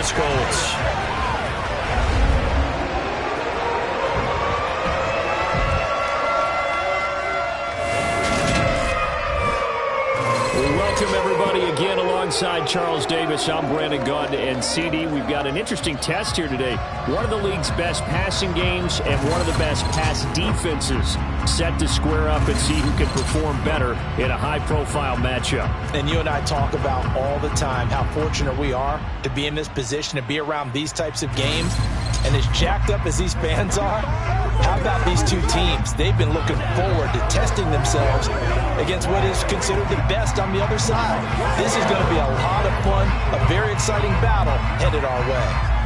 Indianapolis Colts. Welcome, everybody, again alongside Charles Davis. I'm Brandon Gaudin and CD. We've got an interesting test here today. One of the league's best passing games and one of the best pass defenses set to square up and see who can perform better in a high-profile matchup. And you and I talk about all the time how fortunate we are to be in this position, to be around these types of games. And as jacked up as these fans are, how about these two teams? They've been looking forward to testing themselves against what is considered the best on the other side. This is going to be a lot of fun, a very exciting battle headed our way.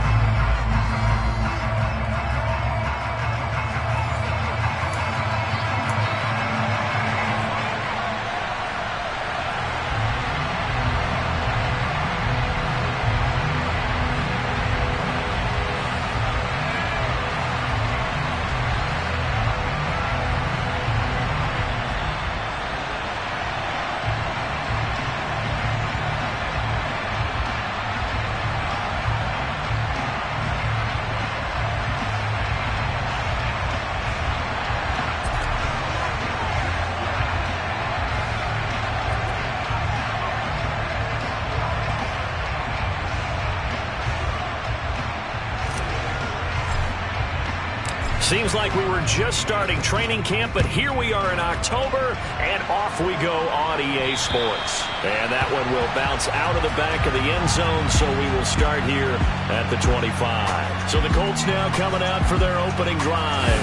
Seems like we were just starting training camp, but here we are in October, and off we go on EA Sports. And that one will bounce out of the back of the end zone, so we will start here at the 25. So the Colts now coming out for their opening drive.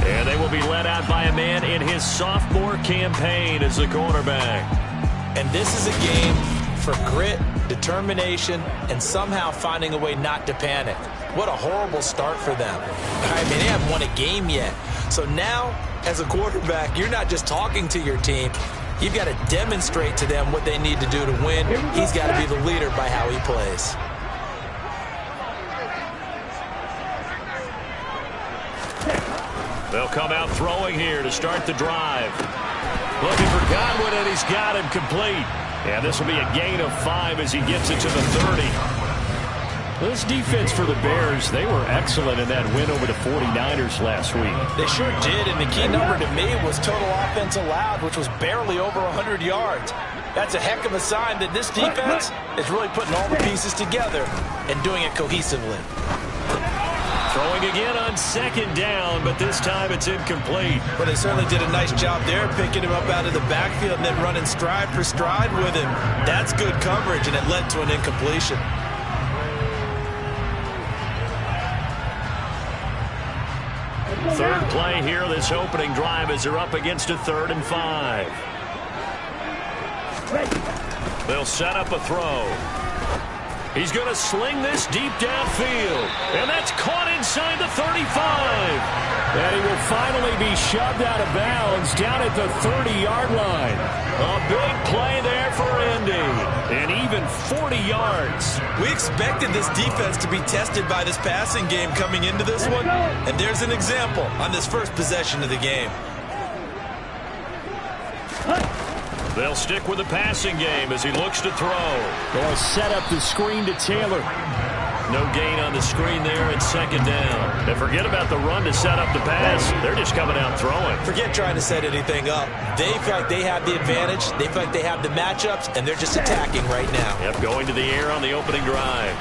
And they will be led out by a man in his sophomore campaign as the quarterback. And this is a game for grit, determination, and somehow finding a way not to panic. What a horrible start for them. I mean, they haven't won a game yet. So now, as a quarterback, you're not just talking to your team. You've got to demonstrate to them what they need to do to win. He's got to be the leader by how he plays. They'll come out throwing here to start the drive. Looking for Godwin, and he's got him complete. And this will be a gain of 5 as he gets it to the 30. This defense for the Bears, they were excellent in that win over the 49ers last week. They sure did, and the key number to me was total offense allowed, which was barely over 100 yards. That's a heck of a sign that this defense is really putting all the pieces together and doing it cohesively. Throwing again on second down, but this time it's incomplete. But they certainly did a nice job there, picking him up out of the backfield and then running stride for stride with him. That's good coverage, and it led to an incompletion. Third play here, this opening drive, as they're up against a 3rd and 5. They'll set up a throw. He's going to sling this deep downfield, and that's caught inside the 35. And he will finally be shoved out of bounds down at the 30-yard line. A big play there for Indy, and even 40 yards. We expected this defense to be tested by this passing game coming into this one, and there's an example on this first possession of the game. They'll stick with the passing game as he looks to throw. They'll set up the screen to Taylor. No gain on the screen there at second down. And forget about the run to set up the pass. They're just coming out throwing. Forget trying to set anything up. They feel like they have the advantage. They feel like they have the matchups, and they're just attacking right now. Yep, going to the air on the opening drive.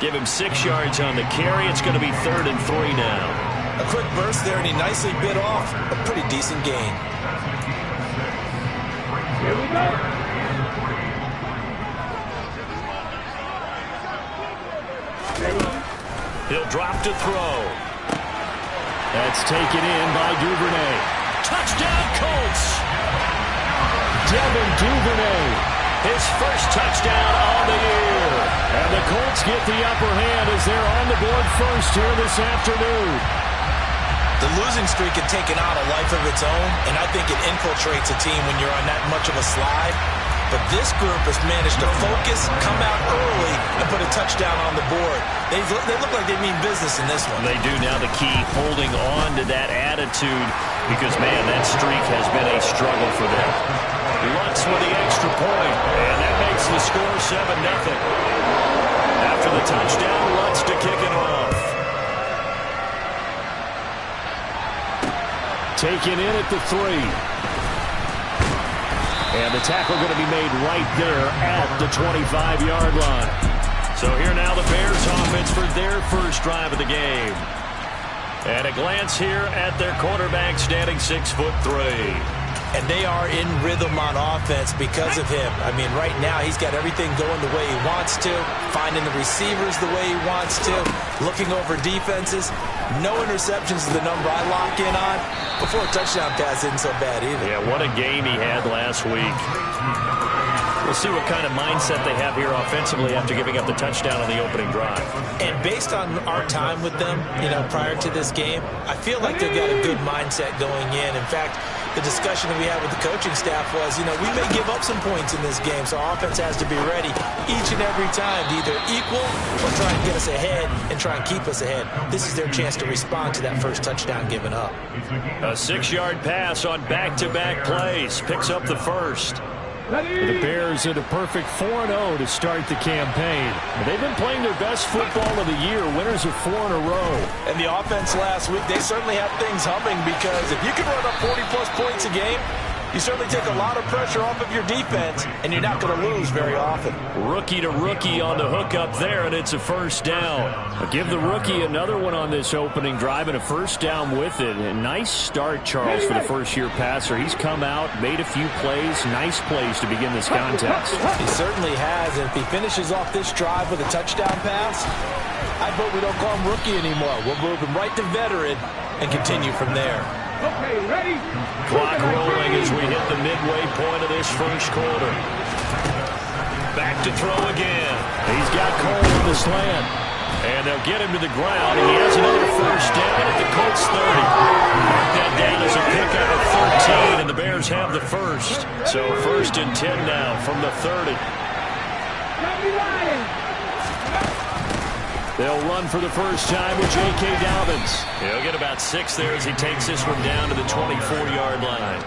Give him 6 yards on the carry. It's going to be 3rd and 3 now. A quick burst there, and he nicely bit off a pretty decent gain. Here we go. He'll drop to throw. That's taken in by Duvernay. Touchdown, Colts! Devin Duvernay, his first touchdown on the year. And the Colts get the upper hand as they're on the board first here this afternoon. The losing streak had taken on a life of its own, and I think it infiltrates a team when you're on that much of a slide. But this group has managed to focus, come out early, and put a touchdown on the board. They look like they mean business in this one. They do. Now the key, holding on to that attitude, because, man, that streak has been a struggle for them. Lutz with the extra point, and that makes the score 7-0. After the touchdown, Lutz to kick it off. Taken in at the 3. And the tackle going to be made right there at the 25-yard line. So here now the Bears offense for their first drive of the game. And a glance here at their quarterback standing 6'3". And they are in rhythm on offense because of him. I mean, right now he's got everything going the way he wants to, finding the receivers the way he wants to, looking over defenses. No interceptions is the number I lock in on. Before a touchdown pass isn't so bad either. Yeah, what a game he had last week. We'll see what kind of mindset they have here offensively after giving up the touchdown on the opening drive. And based on our time with them, prior to this game, I feel like they've got a good mindset going in. In fact, the discussion that we had with the coaching staff was, we may give up some points in this game, so our offense has to be ready each and every time to either equal or try and get us ahead and try and keep us ahead. This is their chance to respond to that first touchdown given up. A 6-yard pass on back-to-back plays. Picks up the first. The Bears at a perfect 4-0 to start the campaign. They've been playing their best football of the year, winners of 4 in a row. And the offense last week, they certainly have things humming because if you can run up 40-plus points a game, you certainly take a lot of pressure off of your defense, and you're not going to lose very often. Rookie to rookie on the hook up there, and it's a first down. Give the rookie another one on this opening drive and a first down with it. A nice start, Charles, for the first-year passer. He's come out, made a few plays, nice plays to begin this contest. He certainly has, and if he finishes off this drive with a touchdown pass, I vote we don't call him rookie anymore. We'll move him right to veteran and continue from there. Okay, ready? Clock rolling as we hit the midway point of this first quarter. Back to throw again. He's got Cole on the slant. And they'll get him to the ground. And he has another first down at the Colts 30. Mark that down as a pickup of 13, and the Bears have the first. So 1st and 10 now from the 30. They'll run for the first time with J.K. Dobbins. He'll get about 6 there as he takes this one down to the 24-yard line.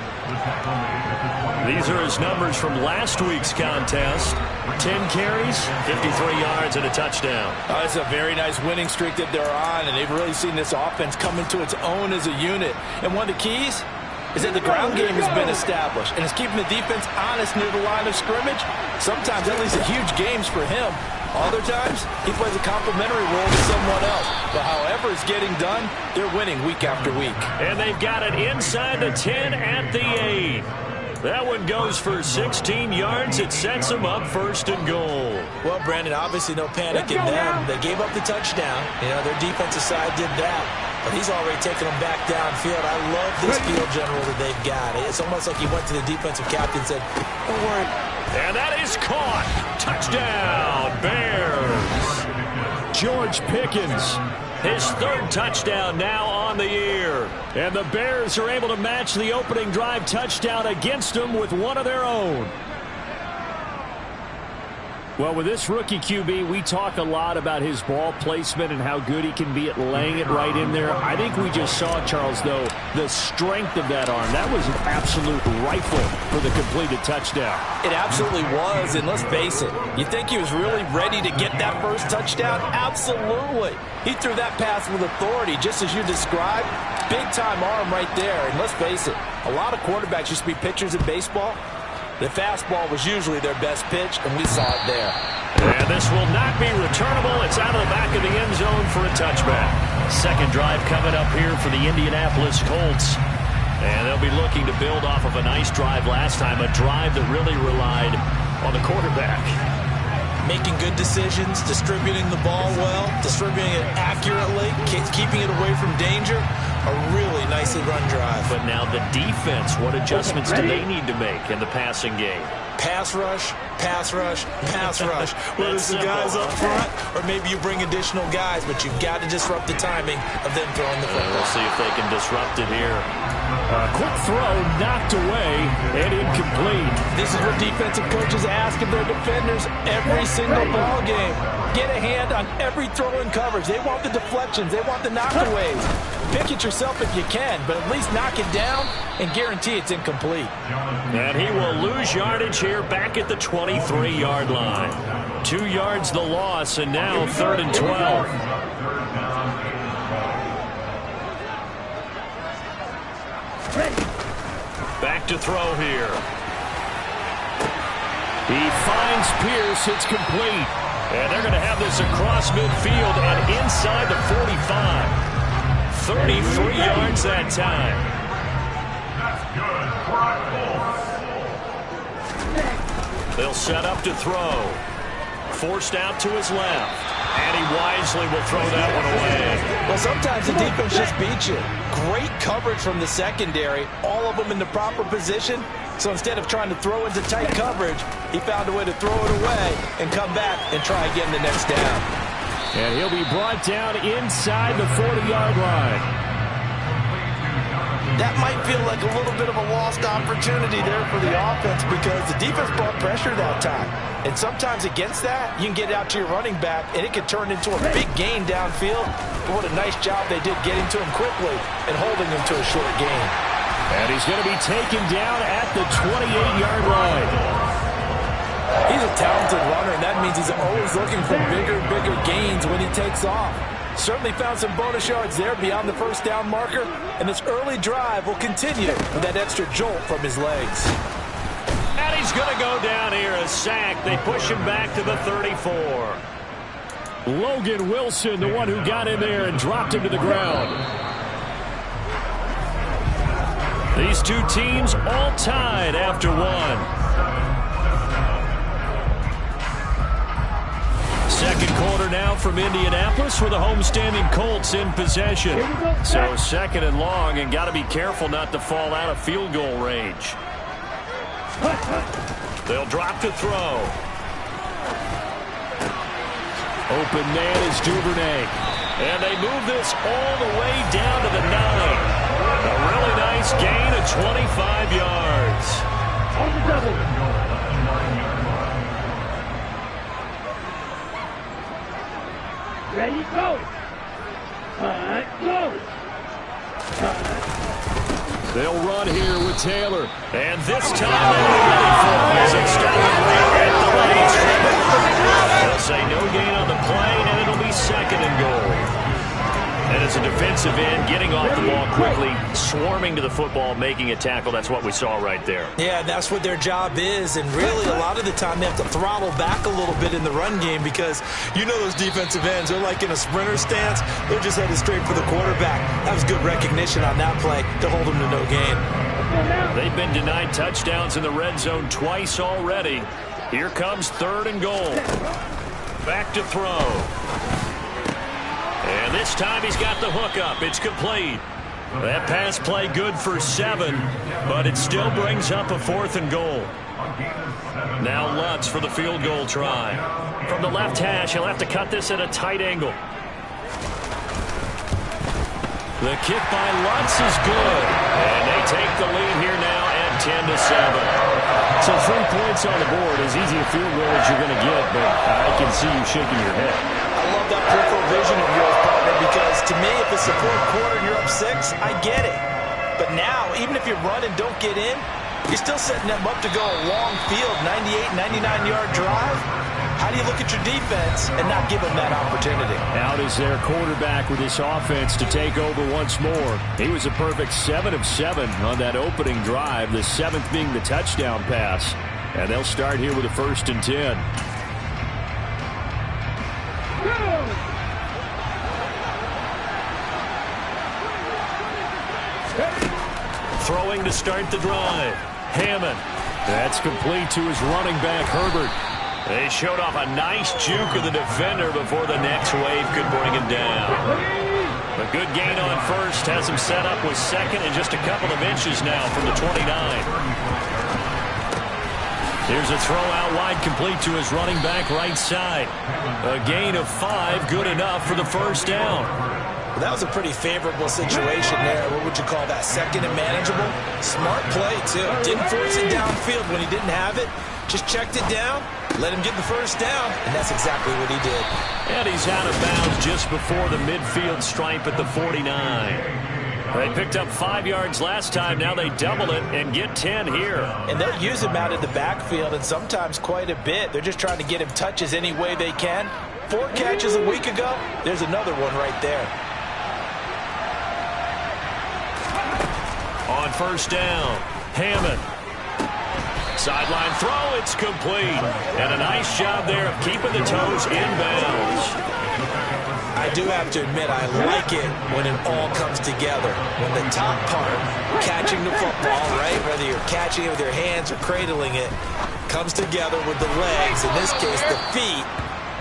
These are his numbers from last week's contest. 10 carries, 53 yards, and a touchdown. It's a very nice winning streak that they're on, and they've really seen this offense come into its own as a unit. And one of the keys is that the ground game has been established, and it's keeping the defense honest near the line of scrimmage. Sometimes that leads to huge games for him. Other times, he plays a complementary role to someone else. But however it's getting done, they're winning week after week. And they've got it inside the 10 at the 8. That one goes for 16 yards. It sets them up 1st and goal. Well, Brandon, obviously no panic in them. They gave up the touchdown. Their defensive side did that. But he's already taken them back downfield. I love this field general that they've got. It's almost like he went to the defensive captain and said, don't worry. And that is caught. Touchdown, Bears. George Pickens, his 3rd touchdown now on the year. And the Bears are able to match the opening drive touchdown against them with one of their own. Well, with this rookie QB, we talk a lot about his ball placement and how good he can be at laying it right in there. I think we just saw, Charles, though, the strength of that arm. That was an absolute rifle for the completed touchdown. It absolutely was, and let's face it, you think he was really ready to get that first touchdown? Absolutely. He threw that pass with authority, just as you described. Big-time arm right there, and let's face it, a lot of quarterbacks used to be pitchers in baseball. The fastball was usually their best pitch, and we saw it there. And this will not be returnable. It's out of the back of the end zone for a touchback. Second drive coming up here for the Indianapolis Colts. And they'll be looking to build off of a nice drive last time, a drive that really relied on the quarterback. Making good decisions, distributing the ball well, distributing it accurately, keeping it away from danger. A really nicely run drive. But now the defense, what adjustments do they need to make in the passing game? Pass rush, pass rush, pass rush. Whether it's the guys up front or maybe you bring additional guys, but you've got to disrupt the timing of them throwing the football. We'll see if they can disrupt it here. Quick throw knocked away and incomplete. This is what defensive coaches ask of their defenders every single ball game. Get a hand on every throw in coverage. They want the deflections. They want the knockaways. Pick it yourself if you can, but at least knock it down and guarantee it's incomplete. And he will lose yardage here back at the 20. 23-yard line. 2 yards the loss, and now 3rd and 12. Back to throw here. He finds Pierce. It's complete. And they're going to have this across midfield and inside the 45. 33 yards that time. They'll set up to throw. Forced out to his left. And he wisely will throw that one away. Well, sometimes the defense just beats you. Great coverage from the secondary. All of them in the proper position. So instead of trying to throw into tight coverage, he found a way to throw it away and come back and try again the next down. And he'll be brought down inside the 40-yard line. That might feel like a little bit of a lost opportunity there for the offense because the defense brought pressure that time. And sometimes against that, you can get out to your running back, and it could turn into a big gain downfield. But what a nice job they did getting to him quickly and holding him to a short gain. And he's going to be taken down at the 28-yard line. He's a talented runner, and that means he's always looking for bigger and bigger gains when he takes off. Certainly found some bonus yards there beyond the first down marker, and this early drive will continue with that extra jolt from his legs. And he's going to go down here, a sack. They push him back to the 34. Logan Wilson, the one who got in there and dropped him to the ground. These two teams all tied after one. Second quarter now from Indianapolis with the homestanding Colts in possession. So second and long, and got to be careful not to fall out of field goal range. They'll drop to throw. Open man is Duvernay. And they move this all the way down to the 9. A really nice gain of 25 yards. On the double. Ready, go. Go. They'll run here with Taylor. And this time they're ready for it as they start at the line. They'll say no gain on the play, and it'll be 2nd and goal. And as a defensive end, getting off the ball quickly, swarming to the football, making a tackle. That's what we saw right there. Yeah, that's what their job is. And really, a lot of the time, they have to throttle back a little bit in the run game because you know those defensive ends, they're like in a sprinter stance. They're just headed straight for the quarterback. That was good recognition on that play to hold them to no gain. They've been denied touchdowns in the red zone twice already. Here comes 3rd and goal. Back to throw. And this time he's got the hook up. It's complete. That pass play good for 7, but it still brings up a 4th and goal. Now Lutz for the field goal try. From the left hash, he'll have to cut this at a tight angle. The kick by Lutz is good. And they take the lead here now at 10-7. So 3 points on the board, as easy a field goal as you're going to get, but I can see you shaking your head. I love that peripheral vision of yours, partner, because to me, if it's the 4th quarter and you're up 6, I get it. But now, even if you run and don't get in, you're still setting them up to go a long field, 98, 99-yard drive. How do you look at your defense and not give them that opportunity? Out is their quarterback with this offense to take over once more. He was a perfect 7 of 7 on that opening drive, the 7th being the touchdown pass. And they'll start here with a 1st and 10. Throwing to start the drive. Hammond. That's complete to his running back, Herbert. They showed off a nice juke of the defender before the next wave could bring him down. A good gain on 1st has him set up with 2nd and just a couple of inches now from the 29. Here's a throw out wide, complete to his running back right side. A gain of 5, good enough for the 1st down. Well, that was a pretty favorable situation there. What would you call that? 2nd and manageable? Smart play, too. Didn't force it downfield when he didn't have it. Just checked it down, let him get the 1st down, and that's exactly what he did. And he's out of bounds just before the midfield stripe at the 49. They picked up 5 yards last time. Now they double it and get 10 here. And they'll use him out in the backfield, and sometimes quite a bit. They're just trying to get him touches any way they can. 4 catches a week ago. There's another one right there. On first down, Hammond. Sideline throw, it's complete. And a nice job there of keeping the toes inbounds. I do have to admit, I like it when it all comes together. When the top part, catching the football, right, whether you're catching it with your hands or cradling it, comes together with the legs, in this case the feet,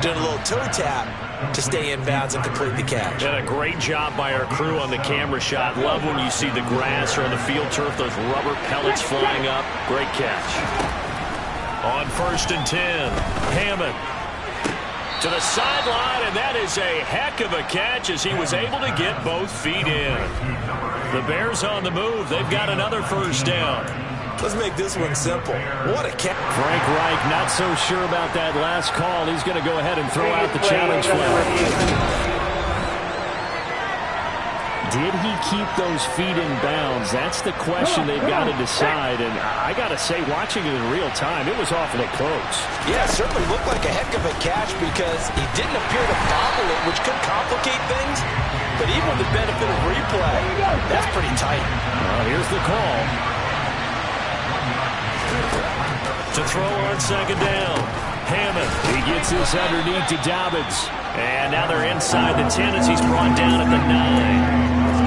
doing a little toe tap to stay in bounds and complete the catch. And a great job by our crew on the camera shot. Love when you see the grass or on the field turf, those rubber pellets flying up. Great catch. On first and 10, Hammond to the sideline, and that is a heck of a catch as he was able to get both feet in. The Bears on the move. They've got another first down. Let's make this one simple. What a catch. Frank Reich not so sure about that last call. He's going to go ahead and throw out the challenge flag. Did he keep those feet in bounds? That's the question they've got to decide. And I got to say, watching it in real time, it was awfully close. Yeah, it certainly looked like a heck of a catch because he didn't appear to bobble it, which could complicate things. But even with the benefit of replay, that's pretty tight. Here's the call. To throw on second down, Hammond. He gets this underneath to Dobbins. And now they're inside the 10 as he's brought down at the 9.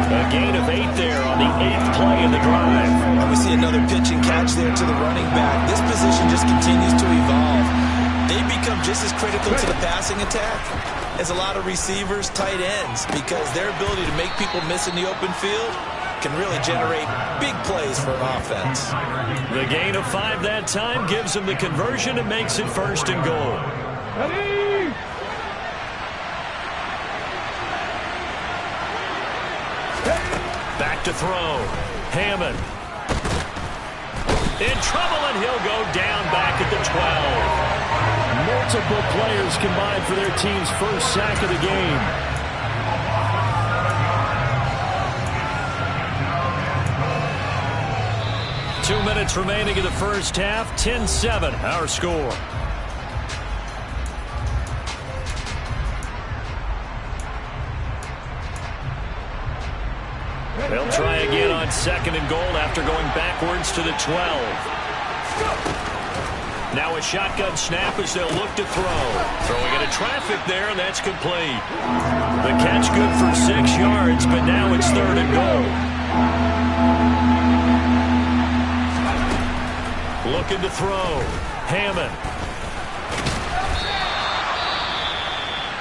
A gain of 8 there on the 8th play of the drive. And we see another pitch and catch there to the running back. This position just continues to evolve. They become just as critical to the passing attack as a lot of receivers, tight ends, because their ability to make people miss in the open field can really generate big plays for an offense. The gain of 5 that time gives them the conversion and makes it first and goal. Back to throw. Hammond. In trouble, and he'll go down back at the 12. Multiple players combined for their team's first sack of the game. Two minutes remaining in the first half. 10-7, our score. They'll try again on second and goal after going backwards to the 12. Now a shotgun snap as they'll look to throw. Throwing into traffic there, and that's complete. The catch good for 6 yards, but now it's third and goal. Looking to throw. Hammond.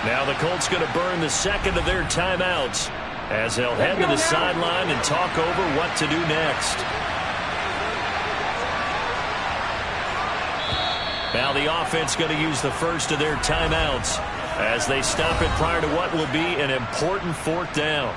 Now the Colts going to burn the second of their timeouts as they'll head to the sideline and talk over what to do next. Now the offense going to use the first of their timeouts as they stop it prior to what will be an important fourth down.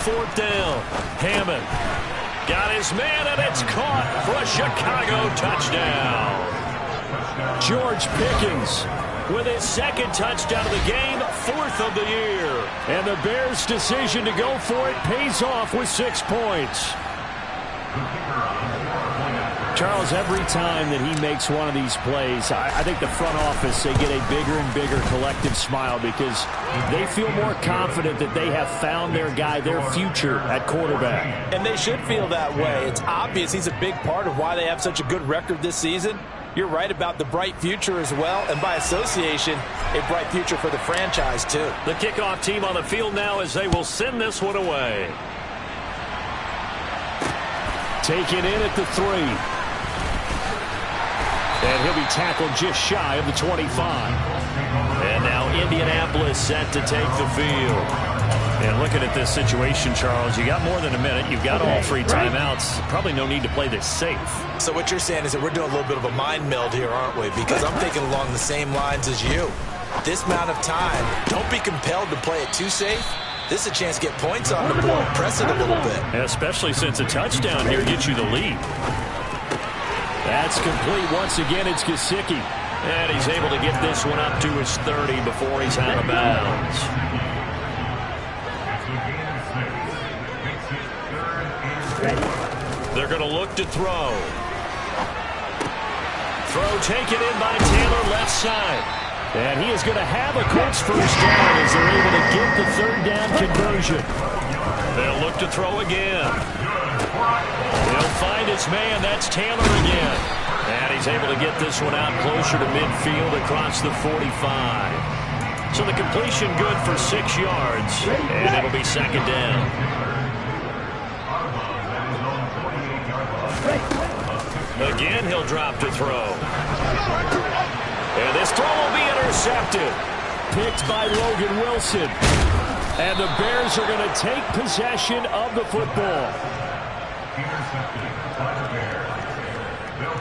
Fourth down, Hammond got his man, and it's caught for a Chicago touchdown. George Pickens with his second touchdown of the game, 4th of the year. And the Bears' decision to go for it pays off with 6 points. Charles, every time that he makes one of these plays, I think the front office, they get a bigger and bigger collective smile because they feel more confident that they have found their guy, their future at quarterback. And they should feel that way. It's obvious he's a big part of why they have such a good record this season. You're right about the bright future as well, and by association, a bright future for the franchise too. The kickoff team on the field now as they will send this one away. Taken in at the 3. And he'll be tackled just shy of the 25. And now Indianapolis set to take the field. And looking at this situation, Charles, you got more than a minute. You've got all 3 timeouts. Probably no need to play this safe. So what you're saying is that we're doing a little bit of a mind meld here, aren't we? Because I'm thinking along the same lines as you. This amount of time, don't be compelled to play it too safe. This is a chance to get points on the board. Press it a little bit. Especially since a touchdown here gets you the lead. That's complete. Once again, it's Gesicki. And he's able to get this one up to his 30 before he's out of bounds. They're going to look to throw. Throw taken in by Taylor, left side. And he is going to have a Colts first down as they're able to get the 3rd down conversion. They'll look to throw again. He'll find his man. That's Taylor again. And he's able to get this one out closer to midfield across the 45. So the completion good for 6 yards. And it'll be 2nd down. Again, he'll drop to throw. And this throw will be intercepted. Picked by Logan Wilson. And the Bears are going to take possession of the football.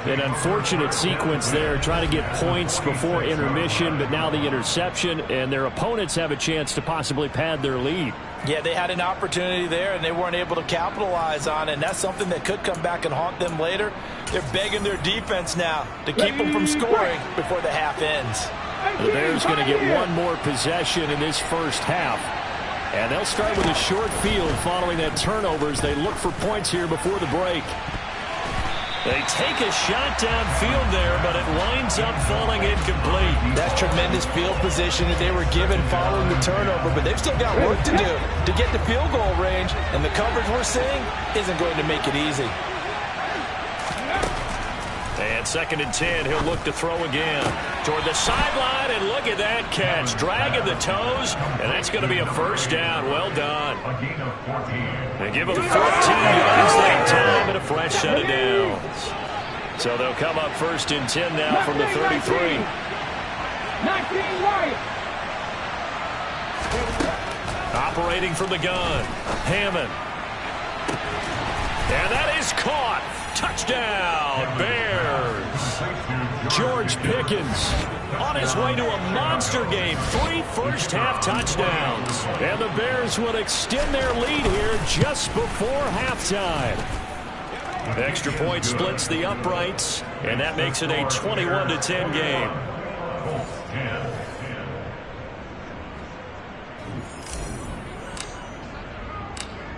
An unfortunate sequence there, trying to get points before intermission, but now the interception, and their opponents have a chance to possibly pad their lead. Yeah, they had an opportunity there, and they weren't able to capitalize on it, and that's something that could come back and haunt them later. They're begging their defense now to keep them from scoring before the half ends. The Bears going to get one more possession in this first half, and they'll start with a short field following that turnover as they look for points here before the break. They take a shot downfield there, but it winds up falling incomplete. That's tremendous field position that they were given following the turnover, but they've still got work to do to get to field goal range, and the coverage we're seeing isn't going to make it easy. And 2nd and 10, he'll look to throw again. Toward the sideline, and look at that catch. Dragging the toes, and that's going to be a first down. Well done. They give him 14 yards that time and a fresh set of downs. So they'll come up 1st and 10 now from the 33. 19 right. Operating from the gun, Hammond. And that is caught. Touchdown, Bears. George Pickens on his way to a monster game. 3 first-half touchdowns. And the Bears will extend their lead here just before halftime. Extra point splits the uprights, and that makes it a 21-10 game.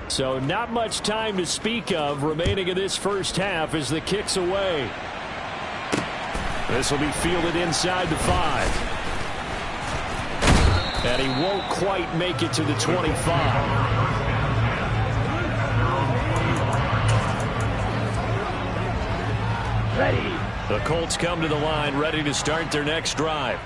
So not much time to speak of remaining in this first half as the kick's away. This will be fielded inside the 5. And he won't quite make it to the 25. Ready. The Colts come to the line ready to start their next drive.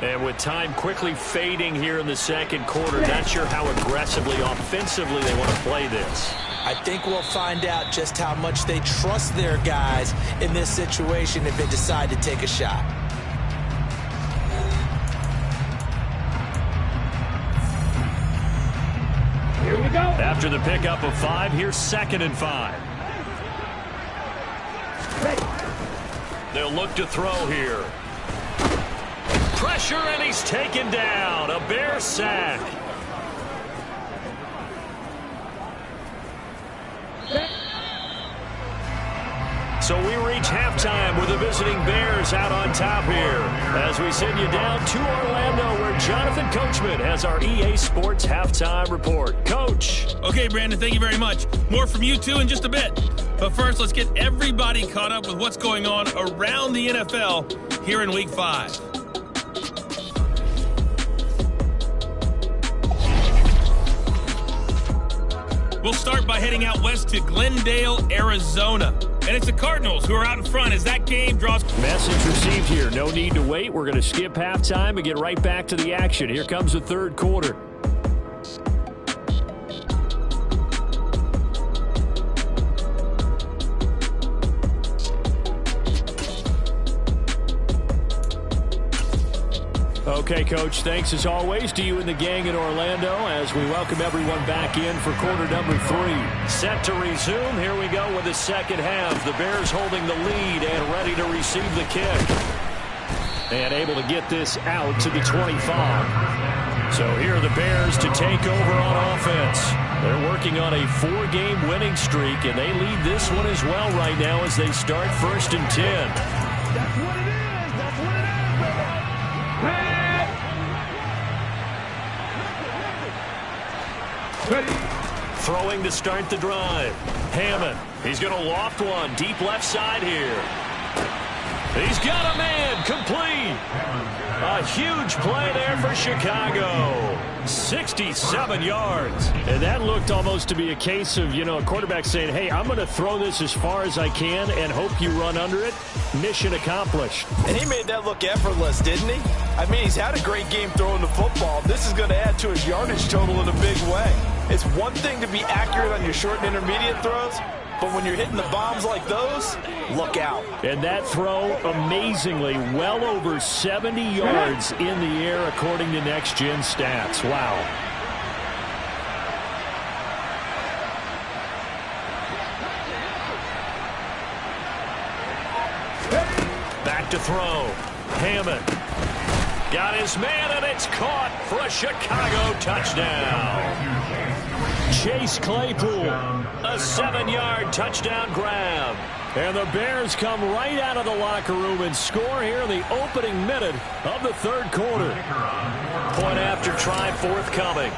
And with time quickly fading here in the second quarter, not sure how aggressively, offensively they want to play this. I think we'll find out just how much they trust their guys in this situation if they decide to take a shot. Here we go. After the pickup of 5, here's 2nd and 5. Ready. They'll look to throw here. Pressure, and he's taken down. A Bear sack. So we reach halftime with the visiting Bears out on top here as we send you down to Orlando where Jonathan Coachman has our EA Sports Halftime Report. Coach. Okay, Brandon, thank you very much. More from you two in just a bit. But first, let's get everybody caught up with what's going on around the NFL here in Week 5. We'll start by heading out west to Glendale, Arizona. And it's the Cardinals who are out in front as that game draws. Message received here. No need to wait. We're going to skip halftime and get right back to the action. Here comes the third quarter. Okay, Coach, thanks as always to you and the gang in Orlando as we welcome everyone back in for quarter number 3. Set to resume. Here we go with the second half. The Bears holding the lead and ready to receive the kick. And able to get this out to the 25. So here are the Bears to take over on offense. They're working on a 4-game winning streak, and they lead this one as well right now as they start 1st and 10. That's what it is. That's what it is, baby. Ready. Throwing to start the drive. Hammond. He's going to loft one deep left side here. He's got a man. Complete. A huge play there for Chicago. 67 yards. And that looked almost to be a case of, a quarterback saying, hey, I'm going to throw this as far as I can and hope you run under it. Mission accomplished. And he made that look effortless, didn't he? I mean, he's had a great game throwing the football. This is going to add to his yardage total in a big way. It's one thing to be accurate on your short and intermediate throws, but when you're hitting the bombs like those, look out. And that throw, amazingly, well over 70 yards in the air according to Next Gen Stats. Wow. Back to throw. Hammond. Got his man, and it's caught for a Chicago touchdown. Chase Claypool, a 7-yard touchdown grab. And the Bears come right out of the locker room and score here in the opening minute of the 3rd quarter. Point after try forthcoming.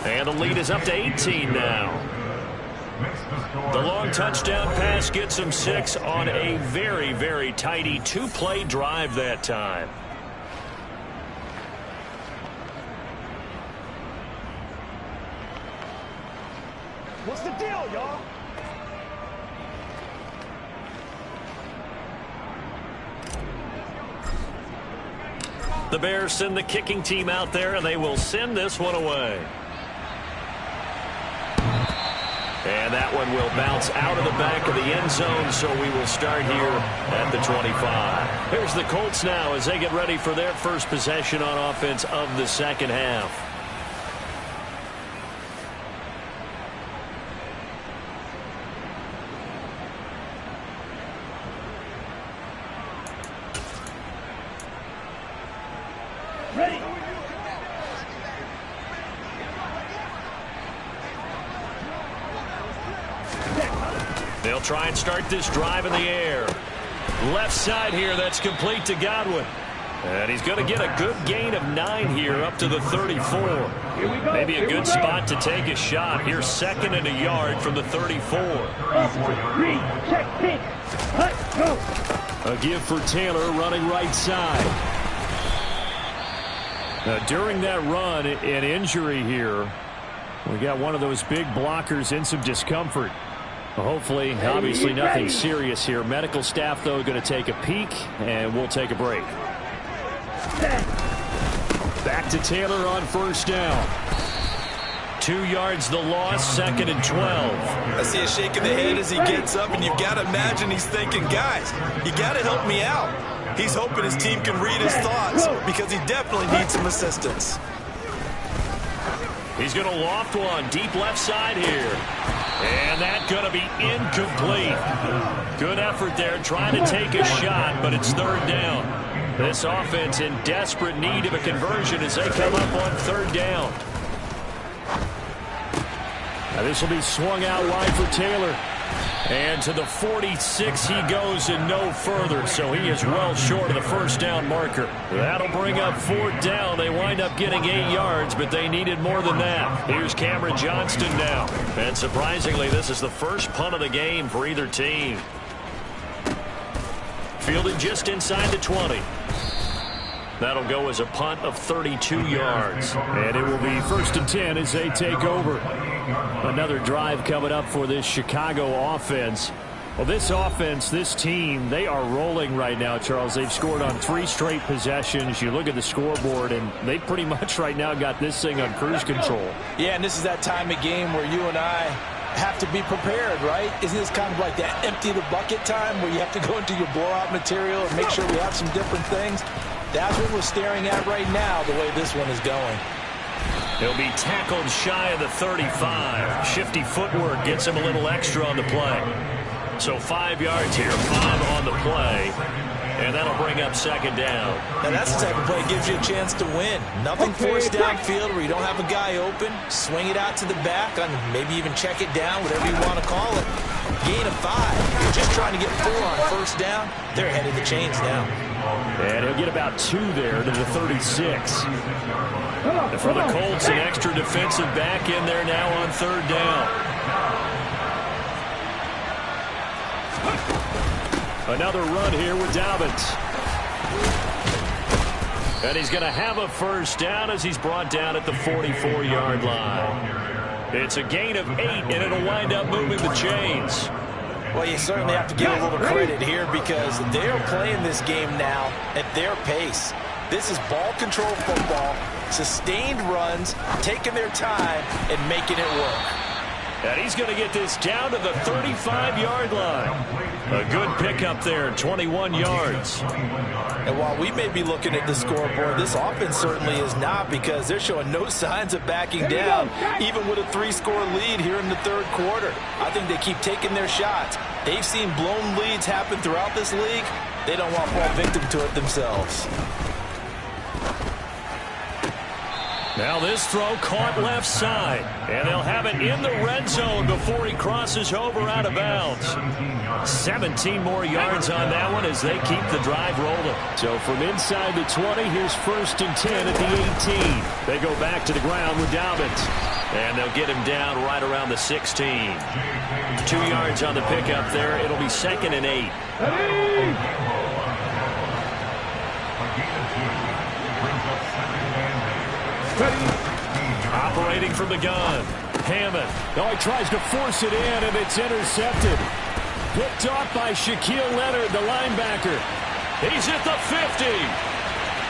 And the lead is up to 18 now. The long touchdown pass gets him 6 on a very, very tidy 2-play drive that time. What's the deal, y'all? The Bears send the kicking team out there, and they will send this one away. And that one will bounce out of the back of the end zone, so we will start here at the 25. Here's the Colts now as they get ready for their first possession on offense of the second half. Ready. They'll try and start this drive in the air. Left side here, that's complete to Godwin. And he's going to get a good gain of 9 here up to the 34. Here we go. Maybe a Here good we go. spot to take a shot. Here's 2nd and a yard from the 34. Read, check, pick. Let's go. A give for Taylor running right side. During that run, an injury here. We got one of those big blockers in some discomfort. Hopefully, obviously nothing serious here. Medical staff, though, going to take a peek, and we'll take a break. Back to Taylor on 1st down. 2 yards the loss, 2nd and 12. I see a shake of the head as he gets up, and you've got to imagine he's thinking, guys, you got to help me out. He's hoping his team can read his thoughts because he definitely needs some assistance. He's going to loft one deep left side here. And that's going to be incomplete. Good effort there trying to take a shot, but it's 3rd down. This offense in desperate need of a conversion as they come up on 3rd down. Now this will be swung out wide for Taylor. And to the 46 he goes and no further, so he is well short of the 1st down marker. That'll bring up 4th down. They wind up getting 8 yards, but they needed more than that. Here's Cameron Johnston now. And surprisingly, this is the first punt of the game for either team. Fielded just inside the 20. That'll go as a punt of 32 yards. And it will be 1st and 10 as they take over. Another drive coming up for this Chicago offense. Well, this offense, this team, they are rolling right now, Charles. They've scored on 3 straight possessions. You look at the scoreboard, and they pretty much right now got this thing on cruise control. Yeah, and this is that time of game where you and I have to be prepared, right? Isn't this kind of like that empty the bucket time where you have to go into your blowout material and make sure we have some different things? That's what we're staring at right now, the way this one is going. He'll be tackled shy of the 35. Shifty footwork gets him a little extra on the play. So 5 yards here, 5 on the play. And that'll bring up second down. Now that's the type of play that gives you a chance to win. Nothing forced downfield where you don't have a guy open. Swing it out to the back, maybe even check it down, whatever you want to call it. Gain of 5. You're just trying to get 4 on first down. They're ahead of the chains now. And he'll get about 2 there to the 36. And for the Colts, an extra defensive back in there now on third down. Another run here with Dobbins. And he's going to have a first down as he's brought down at the 44-yard line. It's a gain of 8, and it'll wind up moving the chains. Well, you certainly have to give a little credit here because they're playing this game now at their pace. This is ball control football, sustained runs, taking their time, and making it work. And he's going to get this down to the 35-yard line. A good pickup there, 21 yards. And while we may be looking at the scoreboard, this offense certainly is not because they're showing no signs of backing down, even with a 3-score lead here in the third quarter. I think they keep taking their shots. They've seen blown leads happen throughout this league. They don't want to fall victim to it themselves. Now this throw caught left side, and they'll have it in the red zone before he crosses over out of bounds. 17 more yards on that one as they keep the drive rolling. So from inside the 20, here's 1st and 10 at the 18. They go back to the ground with Dobbins, and they'll get him down right around the 16. 2 yards on the pickup there. It'll be 2nd and 8. Operating from the gun, Hammond. Oh, he tries to force it in, and it's intercepted. Picked off by Shaquille Leonard, the linebacker. He's at the 50.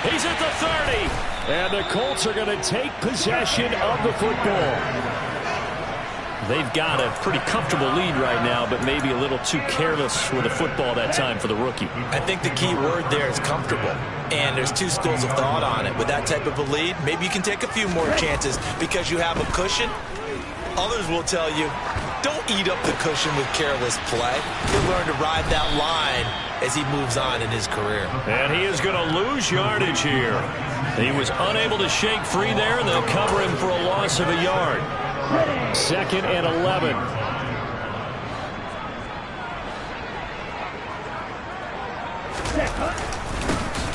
He's at the 30. And the Colts are going to take possession of the football. They've got a pretty comfortable lead right now, but maybe a little too careless with the football that time for the rookie. I think the key word there is comfortable. And there's 2 schools of thought on it. With that type of a lead, maybe you can take a few more chances because you have a cushion. Others will tell you, don't eat up the cushion with careless play. He'll learn to ride that line as he moves on in his career. And he is going to lose yardage here. He was unable to shake free there, and they'll cover him for a loss of a yard. 2nd and 11.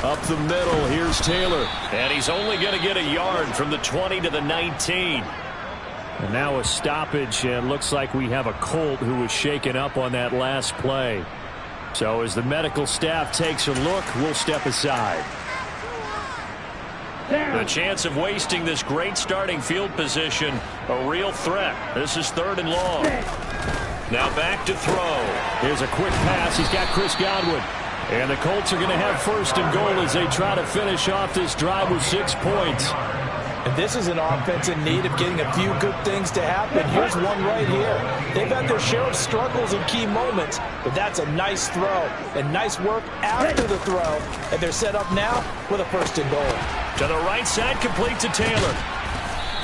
Up the middle, here's Taylor. And he's only going to get a yard from the 20 to the 19. And now a stoppage, and looks like we have a Colt who was shaken up on that last play. So as the medical staff takes a look, we'll step aside. The chance of wasting this great starting field position, a real threat. This is 3rd and long. Now back to throw. Here's a quick pass. He's got Chris Godwin. And the Colts are going to have 1st and goal as they try to finish off this drive with 6 points. And this is an offense in need of getting a few good things to happen. Here's one right here. They've had their share of struggles in key moments, but that's a nice throw and nice work after the throw. And they're set up now with a 1st and goal. To the right side, complete to Taylor.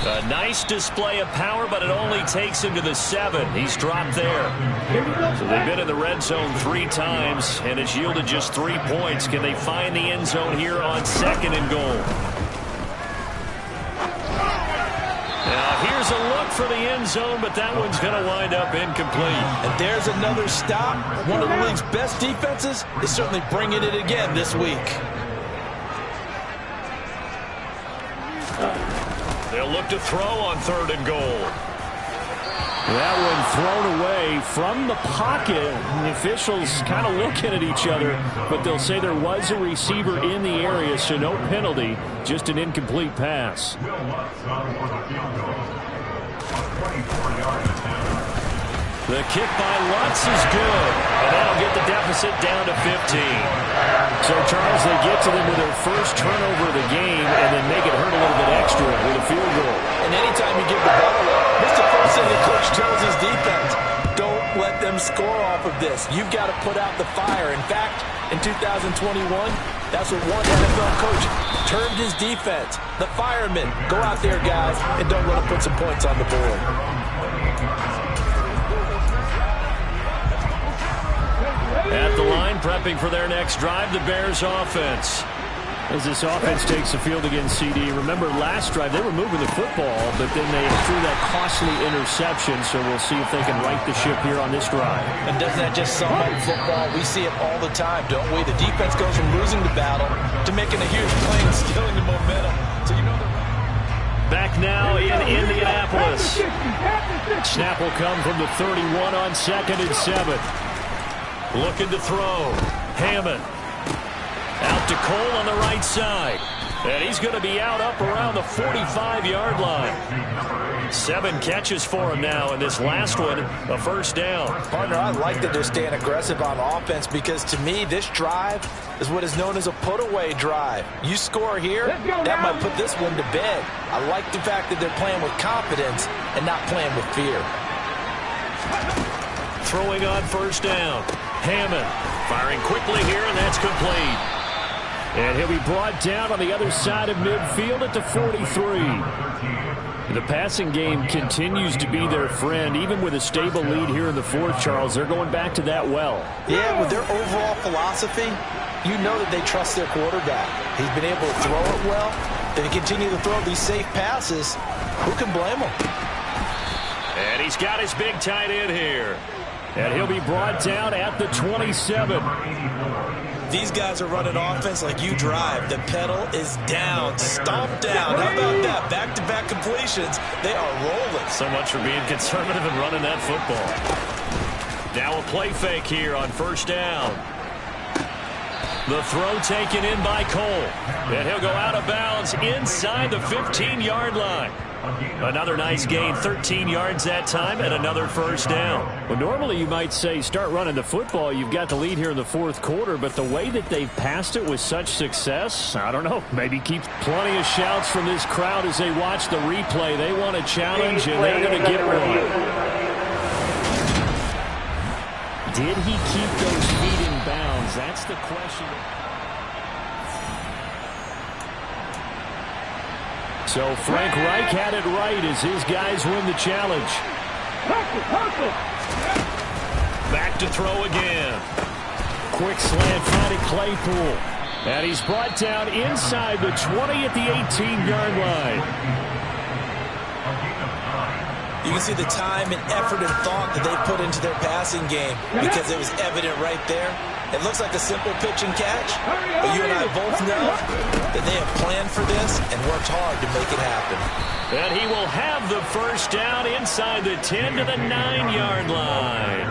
A nice display of power, but it only takes him to the 7. He's dropped there. So they've been in the red zone 3 times, and it's yielded just 3 points. Can they find the end zone here on 2nd and goal? Now here's a look for the end zone, but that one's going to wind up incomplete. And there's another stop. One of the league's best defenses is certainly bringing it again this week. They'll look to throw on 3rd and goal. That one thrown away from the pocket. The officials kind of looking at each other, but they'll say there was a receiver in the area, so no penalty, just an incomplete pass. The kick by Lutz is good, and that'll get the deficit down to 15. So, Charles, they get to them with their first turnover of the game and then make it hurt a little bit extra with a field goal. And anytime you give the ball away, that's the first thing the coach tells his defense. score off of this. You've got to put out the fire. In fact, in 2021, that's what one NFL coach termed his defense. The firemen. Go out there, guys, and don't let them put some points on the board. At the line, prepping for their next drive, the Bears offense. As this offense takes the field against CD, remember last drive they were moving the football, but then they threw that costly interception, so we'll see if they can right the ship here on this drive. And doesn't that just sum up football? We see it all the time, don't we? The defense goes from losing the battle to making a huge play and stealing the momentum. So you know they're back now in Indianapolis. Snap will come from the 31 on 2nd and 7. Looking to throw. Hammond. Out to Cole on the right side. And he's going to be out up around the 45-yard line. 7 catches for him now, and this last one, a first down. Partner, I like that they're staying aggressive on offense because, to me, this drive is what is known as a put-away drive. You score here, that might put this one to bed. I like the fact that they're playing with confidence and not playing with fear. Throwing on first down. Hammond firing quickly here, and that's complete. And he'll be brought down on the other side of midfield at the 43. The passing game continues to be their friend, even with a stable lead here in the fourth, Charles. They're going back to that well. Yeah, with their overall philosophy, you know that they trust their quarterback. He's been able to throw it well. If he continue to throw these safe passes, who can blame him? And he's got his big tight end here. And he'll be brought down at the 27. These guys are running offense like you drive. The pedal is down, stomped down. How about that? Back-to-back completions. They are rolling. So much for being conservative and running that football. Now a play fake here on first down. The throw taken in by Cole. And he'll go out of bounds inside the 15-yard line. Another nice gain, 13 yards that time, and another first down. Well, normally you might say start running the football. You've got the lead here in the fourth quarter, but the way that they've passed it with such success, I don't know, maybe keep plenty of shouts from this crowd as they watch the replay. They want a challenge, and they're going to get one. Did he keep those feet in bounds? That's the question. So Frank Reich had it right as his guys win the challenge. Back to throw again. Quick slant, finding Claypool. And he's brought down inside the 20 at the 18-yard line. You can see the time and effort and thought that they put into their passing game because it was evident right there. It looks like a simple pitch and catch, but you and I both know that they have planned for this and worked hard to make it happen. And he will have the first down inside the 10 to the 9-yard line.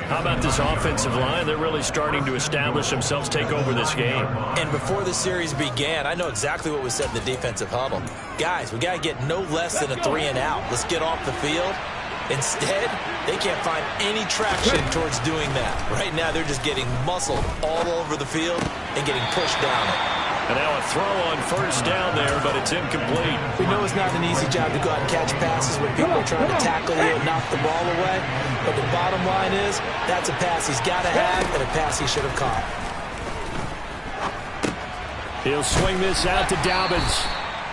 How about this offensive line? They're really starting to establish themselves, take over this game. And before the series began, I know exactly what was said in the defensive huddle. Guys, we got to get no less than a 3-and-out. Let's get off the field. Instead, they can't find any traction towards doing that. Right now, they're just getting muscled all over the field and getting pushed down it. And now a throw on first down there, but it's incomplete. We know it's not an easy job to go out and catch passes when people are trying to tackle you and knock the ball away. But the bottom line is, that's a pass he's got to have and a pass he should have caught. He'll swing this out to Dobbins.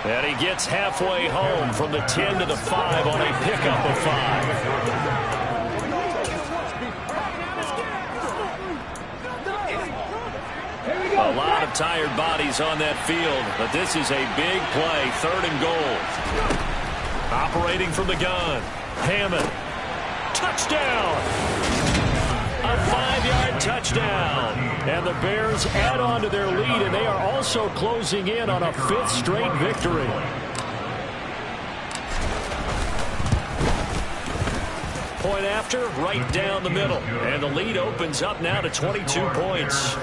And he gets halfway home from the 10 to the 5 on a pickup of 5. A lot of tired bodies on that field, but this is a big play, 3rd and goal. Operating from the gun, Hammond. Touchdown! A 5-yard touchdown. And the Bears add on to their lead, and they are also closing in on a 5th straight victory. Point after, right down the middle. And the lead opens up now to 22 points.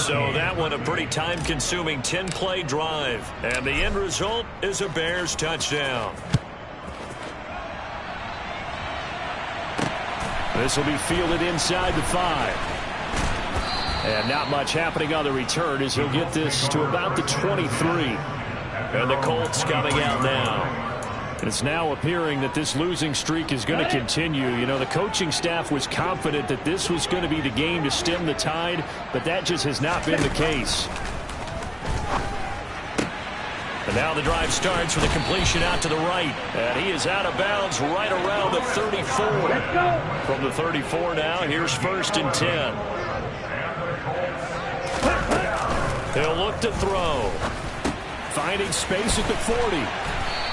So that one a pretty time-consuming 10-play drive. And the end result is a Bears touchdown. This will be fielded inside the 5. And not much happening on the return as he'll get this to about the 23. And the Colts coming out now. And it's now appearing that this losing streak is going to continue. You know, the coaching staff was confident that this was going to be the game to stem the tide, but that just has not been the case. And now the drive starts with a completion out to the right. And he is out of bounds right around the 34. From the 34 now, here's 1st and 10. He'll look to throw. Finding space at the 40.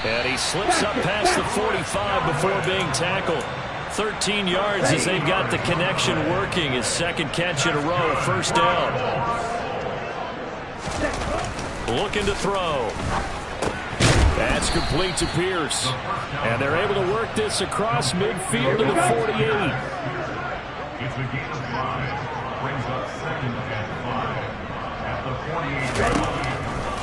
And he slips up past the 45 before being tackled. 13 yards as they've got the connection working. His second catch in a row, 1st down. Looking to throw. That's complete to Pierce. And they're able to work this across midfield to the 48. It's a game of 5. Brings up 2nd and 5 at the 48.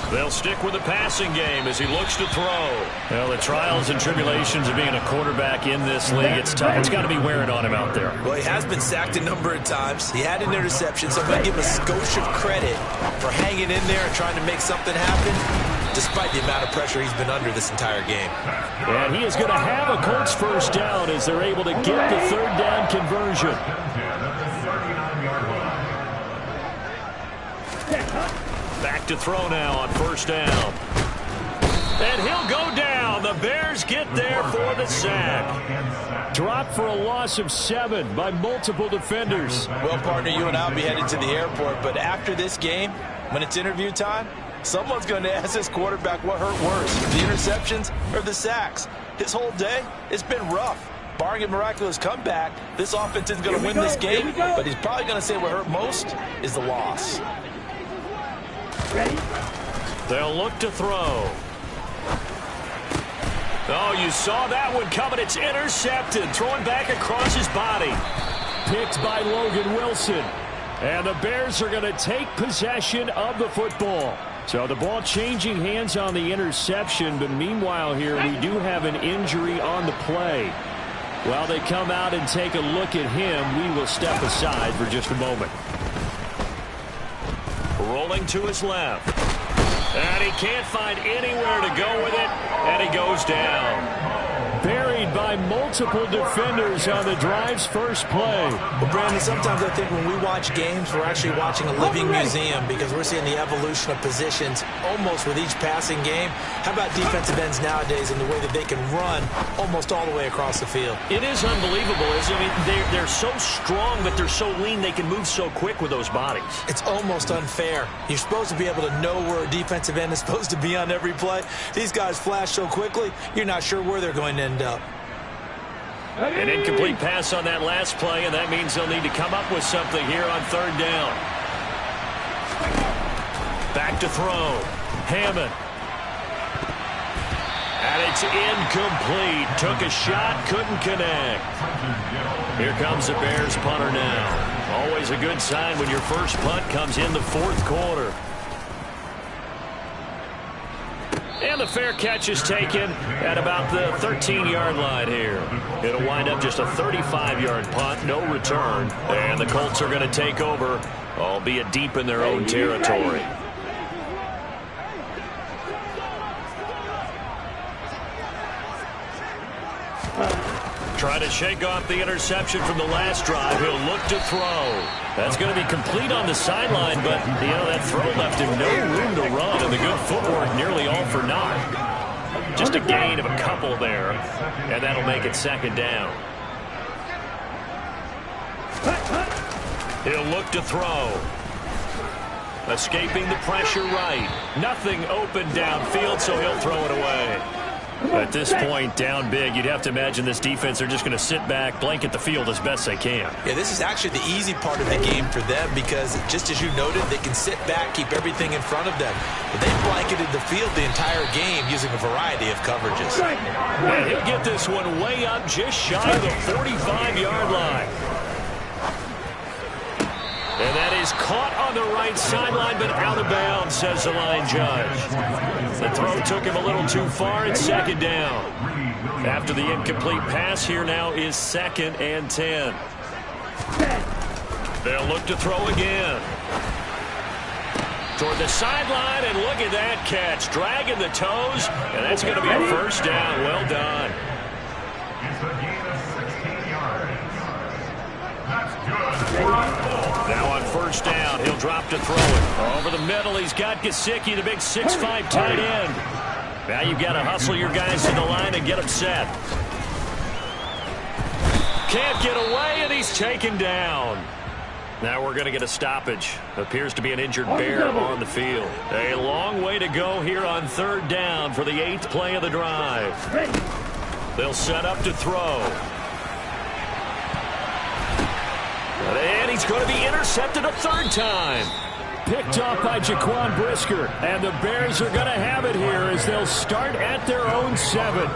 They'll stick with the passing game as he looks to throw. Well, the trials and tribulations of being a quarterback in this league, it's tough. It's got to be wearing on him out there. Well, he has been sacked a number of times. He had an interception, so I'm going to give him a skosh of credit for hanging in there and trying to make something happen, despite the amount of pressure he's been under this entire game. And he is going to have a Colts 1st down as they're able to get the 3rd down conversion. Back to throw now on 1st down. And he'll go down. The Bears get there for the sack. Dropped for a loss of 7 by multiple defenders. Well, partner, you and I will be headed to the airport, but after this game, when it's interview time, someone's going to ask this quarterback what hurt worse, the interceptions or the sacks. His whole day, it's been rough. Barring a miraculous comeback, this offense isn't going to win this game, but he's probably going to say what hurt most is the loss. Ready? They'll look to throw. Oh, you saw that one coming. It's intercepted. Throwing back across his body. Picked by Logan Wilson. And the Bears are going to take possession of the football. So the ball changing hands on the interception, but meanwhile here we do have an injury on the play. While they come out and take a look at him, we will step aside for just a moment. Rolling to his left. And he can't find anywhere to go with it, and he goes down. Buried by multiple defenders on the drive's first play. Well, Brandon, sometimes I think when we watch games, we're actually watching a living museum because we're seeing the evolution of positions almost with each passing game. How about defensive ends nowadays and the way that they can run almost all the way across the field? It is unbelievable, isn't it? I mean, they're so strong, but they're so lean. They can move so quick with those bodies. It's almost unfair. You're supposed to be able to know where a defensive end is supposed to be on every play. These guys flash so quickly, you're not sure where they're going to end up. An incomplete pass on that last play, and that means they'll need to come up with something here on 3rd down. Back to throw. Hammond. And it's incomplete. Took a shot, couldn't connect. Here comes the Bears punter now. Always a good sign when your first punt comes in the 4th quarter. And the fair catch is taken at about the 13-yard line here. It'll wind up just a 35-yard punt, no return. And the Colts are going to take over, albeit deep in their own territory. Trying to shake off the interception from the last drive. He'll look to throw. That's going to be complete on the sideline, but, you know, that throw left him no room to run, and the good footwork nearly all for naught. Just a gain of a couple there, and that'll make it 2nd down. He'll look to throw. Escaping the pressure right. Nothing open downfield, so he'll throw it away. At this point, down big, you'd have to imagine this defense are just going to sit back, blanket the field as best they can. Yeah, this is actually the easy part of the game for them because, just as you noted, they can sit back, keep everything in front of them. But they blanketed the field the entire game using a variety of coverages. And he'll get this one way up just shy of the 45-yard line. And that is caught on the right sideline, but out of bounds, says the line judge. The throw took him a little too far. It's 2nd down. After the incomplete pass, here now is 2nd and 10. They'll look to throw again. toward the sideline, and look at that catch. Dragging the toes, and that's going to be a first down. Well done. It's a gain of 16 yards. That's good. Now on first down, he'll drop to throw it. Over the middle, he's got Gesicki, the big 6'5" tight end. Now you've got to hustle your guys to the line and get them set. Can't get away, and he's taken down. Now we're going to get a stoppage. Appears to be an injured Bear on the field. A long way to go here on third down for the 8th play of the drive. They'll set up to throw. And he's going to be intercepted a third time. Picked off by Jaquan Brisker. And the Bears are going to have it here as they'll start at their own 7.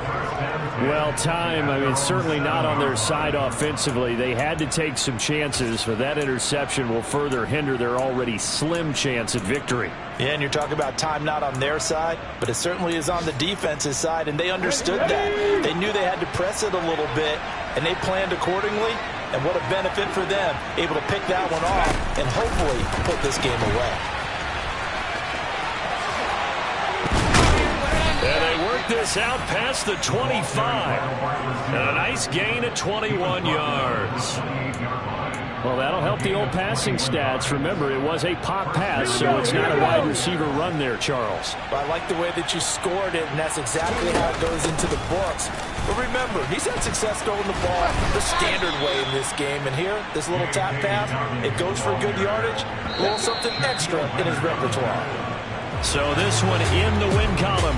Well, time, certainly not on their side offensively. They had to take some chances, but that interception will further hinder their already slim chance at victory. Yeah, and you're talking about time not on their side, but it certainly is on the defense's side, and they understood that. They knew they had to press it a little bit, and they planned accordingly, and what a benefit for them, able to pick that one off and hopefully put this game away. And they work this out past the 25. And a nice gain at 21 yards. Well, that'll help the old passing stats. Remember, it was a pop pass, so it's not a wide receiver run there, Charles. Well, I like the way that you scored it, and that's exactly how it goes into the books. But remember, he's had success throwing the ball the standard way in this game. And here, this little tap pass, it goes for good yardage, a little something extra in his repertoire. So this one in the win column.